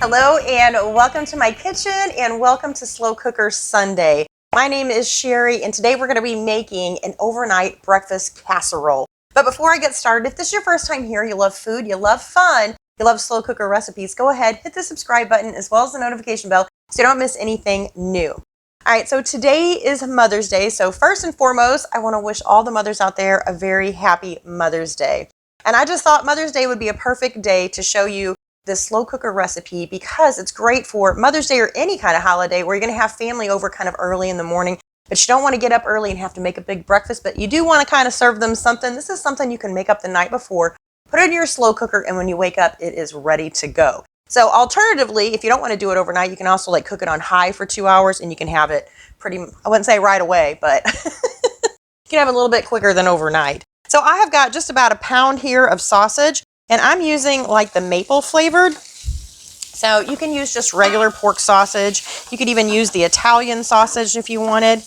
Hello and welcome to my kitchen and welcome to Slow Cooker Sunday. My name is Sherry and today we're going to be making an overnight breakfast casserole. But before I get started, if this is your first time here, you love food, you love fun, you love slow cooker recipes, go ahead, hit the subscribe button as well as the notification bell so you don't miss anything new. All right, so today is Mother's Day. So first and foremost, I want to wish all the mothers out there a very happy Mother's Day. And I just thought Mother's Day would be a perfect day to show you this slow cooker recipe because it's great for Mother's Day or any kind of holiday where you're going to have family over kind of early in the morning, but you don't want to get up early and have to make a big breakfast, but you do want to kind of serve them something. This is something you can make up the night before, put it in your slow cooker, and when you wake up, it is ready to go. So alternatively, if you don't want to do it overnight, you can also like cook it on high for 2 hours and you can have it pretty, I wouldn't say right away, but you can have it a little bit quicker than overnight. So I have got just about a pound here of sausage. And I'm using like the maple flavored. So you can use just regular pork sausage. You could even use the Italian sausage if you wanted.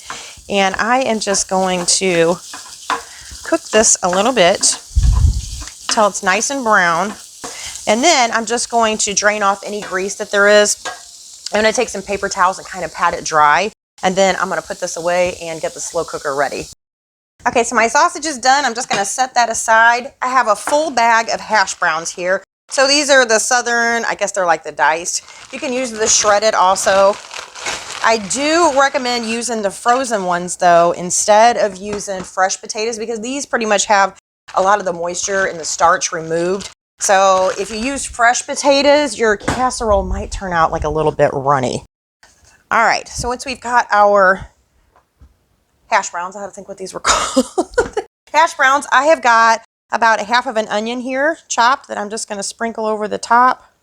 And I am just going to cook this a little bit until it's nice and brown. And then I'm just going to drain off any grease that there is. I'm going to take some paper towels and kind of pat it dry. And then I'm going to put this away and get the slow cooker ready. Okay, so my sausage is done. I'm just going to set that aside. I have a full bag of hash browns here. So these are the southern, I guess they're like the diced. You can use the shredded also. I do recommend using the frozen ones though, instead of using fresh potatoes because these pretty much have a lot of the moisture and the starch removed. So if you use fresh potatoes, your casserole might turn out like a little bit runny. All right, so once we've got our hash browns, I had to think what these were called. Hash browns, I have got about a half of an onion here chopped that I'm just going to sprinkle over the top.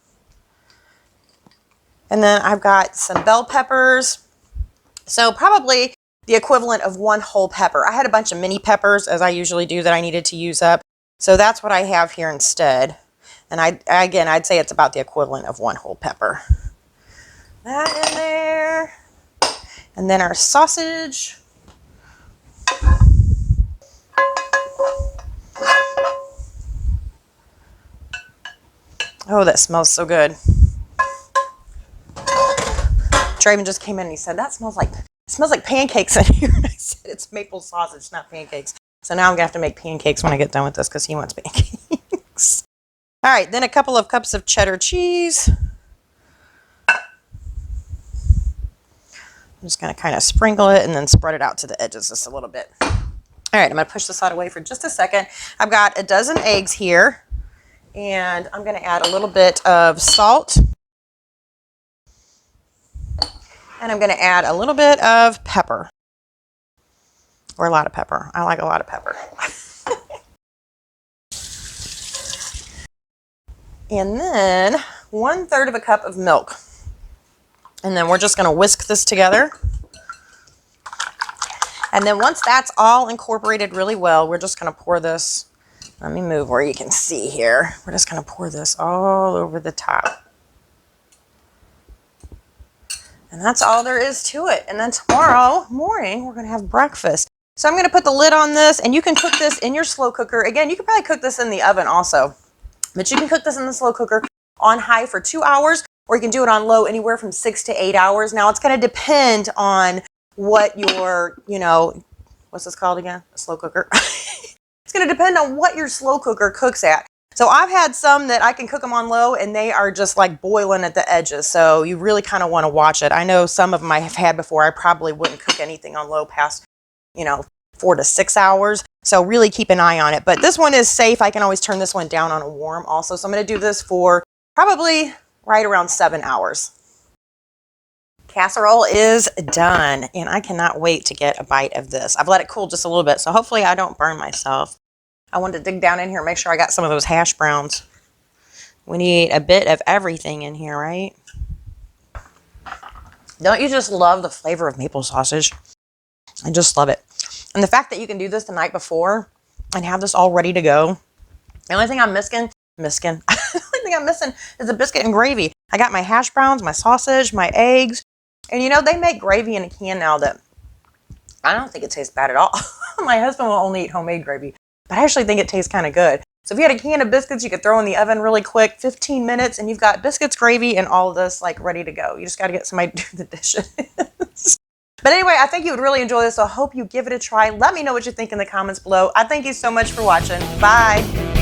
And then I've got some bell peppers. So probably the equivalent of one whole pepper. I had a bunch of mini peppers as I usually do that I needed to use up. So that's what I have here instead. And I'd say it's about the equivalent of one whole pepper. That in there. And then our sausage. Oh, that smells so good. Draven just came in and he said, it smells like pancakes in here. And I said, it's maple sausage, not pancakes. So now I'm going to have to make pancakes when I get done with this because he wants pancakes. All right, then a couple of cups of cheddar cheese. I'm just going to kind of sprinkle it and then spread it out to the edges just a little bit. All right, I'm going to push this out away for just a second. I've got a dozen eggs here. And I'm going to add a little bit of salt. And I'm going to add a little bit of pepper. Or a lot of pepper. I like a lot of pepper. And then 1/3 of a cup of milk. And then we're just going to whisk this together. And then once that's all incorporated really well, we're just going to pour this. Let me move where you can see here. We're just going to pour this all over the top. And that's all there is to it. And then tomorrow morning, we're going to have breakfast. So I'm going to put the lid on this, and you can cook this in your slow cooker. Again, you could probably cook this in the oven also. But you can cook this in the slow cooker on high for 2 hours, or you can do it on low anywhere from 6 to 8 hours. Now, it's going to depend on what your, what's this called again? A slow cooker. It's going to depend on what your slow cooker cooks at. So I've had some that I can cook them on low and they are just like boiling at the edges. So you really kind of want to watch it. I know some of them I have had before. I probably wouldn't cook anything on low past, 4 to 6 hours. So really keep an eye on it. But this one is safe. I can always turn this one down on a warm also. So I'm going to do this for probably right around 7 hours. Casserole is done, and I cannot wait to get a bite of this. I've let it cool just a little bit, so hopefully I don't burn myself. I wanted to dig down in here and make sure I got some of those hash browns. We need a bit of everything in here, right? Don't you just love the flavor of maple sausage? I just love it. And the fact that you can do this the night before and have this all ready to go. The only thing I'm missing, the only thing I'm missing is the biscuit and gravy. I got my hash browns, my sausage, my eggs. And they make gravy in a can now that I don't think it tastes bad at all. My husband will only eat homemade gravy, but I actually think it tastes kind of good. So if you had a can of biscuits, you could throw in the oven really quick, 15 minutes, and you've got biscuits, gravy, and all of this like ready to go. You just got to get somebody to do the dishes. But anyway, I think you would really enjoy this, so I hope you give it a try. Let me know what you think in the comments below. I thank you so much for watching. Bye.